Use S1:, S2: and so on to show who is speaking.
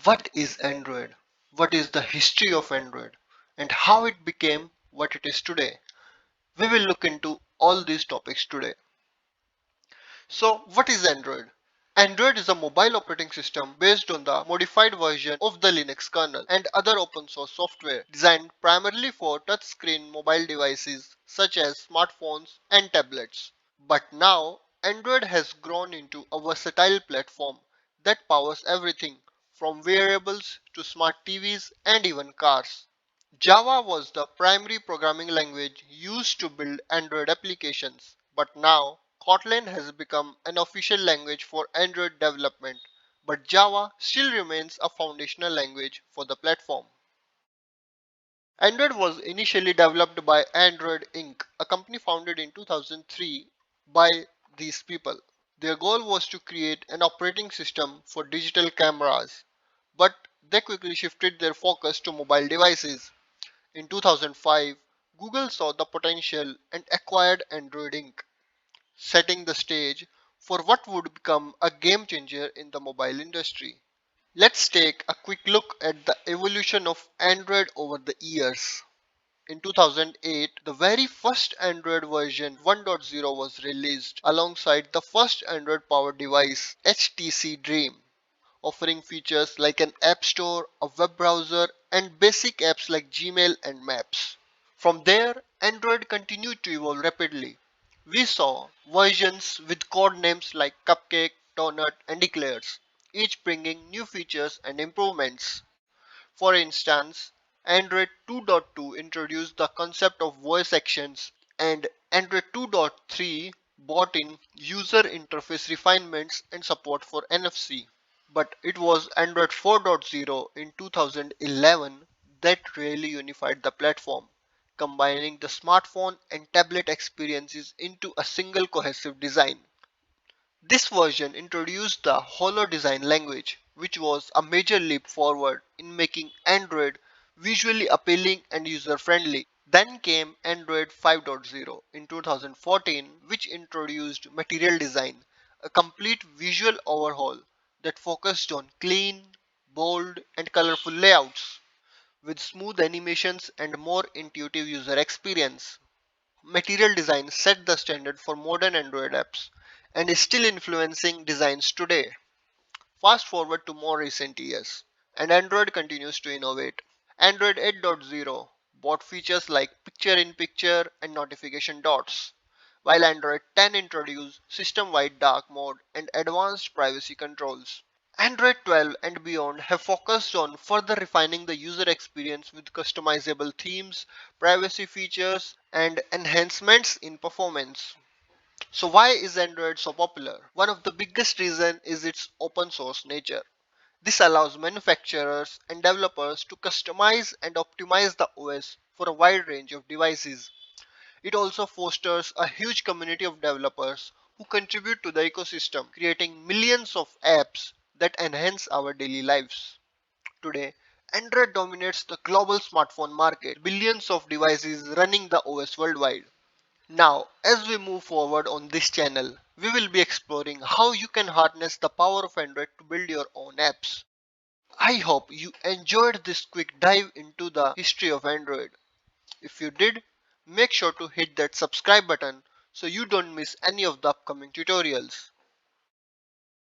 S1: What is Android? What is the history of Android? And how it became what it is today? We will look into all these topics today. So, what is Android? Android is a mobile operating system based on the modified version of the Linux kernel and other open source software designed primarily for touchscreen mobile devices such as smartphones and tablets. But now, Android has grown into a versatile platform that powers everything from wearables to smart TVs and even cars. Java was the primary programming language used to build Android applications, but now Kotlin has become an official language for Android development. But Java still remains a foundational language for the platform. Android was initially developed by Android Inc., a company founded in 2003 by these people. Their goal was to create an operating system for digital cameras, but they quickly shifted their focus to mobile devices. In 2005, Google saw the potential and acquired Android Inc., setting the stage for what would become a game changer in the mobile industry. Let's take a quick look at the evolution of Android over the years. In 2008, the very first Android version 1.0 was released alongside the first Android powered device, HTC Dream, offering features like an app store, a web browser, and basic apps like Gmail and Maps. From there, Android continued to evolve rapidly. We saw versions with code names like Cupcake, Donut, and Eclairs, each bringing new features and improvements. For instance, Android 2.2 introduced the concept of voice actions, and Android 2.3 brought in user interface refinements and support for NFC. But it was Android 4.0 in 2011 that really unified the platform, combining the smartphone and tablet experiences into a single cohesive design. This version introduced the Holo design language, which was a major leap forward in making Android visually appealing and user-friendly. Then came Android 5.0 in 2014, which introduced Material Design, a complete visual overhaul that focused on clean, bold, and colorful layouts with smooth animations and more intuitive user experience. Material Design set the standard for modern Android apps and is still influencing designs today. Fast forward to more recent years, and Android continues to innovate. Android 8.0 brought features like picture in picture and notification dots, while Android 10 introduced system wide dark mode and advanced privacy controls. Android 12 and beyond have focused on further refining the user experience with customizable themes, privacy features, and enhancements in performance. So why is Android so popular? One of the biggest reasons is its open source nature. This allows manufacturers and developers to customize and optimize the OS for a wide range of devices. It also fosters a huge community of developers who contribute to the ecosystem, creating millions of apps that enhance our daily lives. Today, Android dominates the global smartphone market, billions of devices running the OS worldwide. Now, as we move forward on this channel, we will be exploring how you can harness the power of Android to build your own apps. I hope you enjoyed this quick dive into the history of Android. If you did, make sure to hit that subscribe button so you don't miss any of the upcoming tutorials.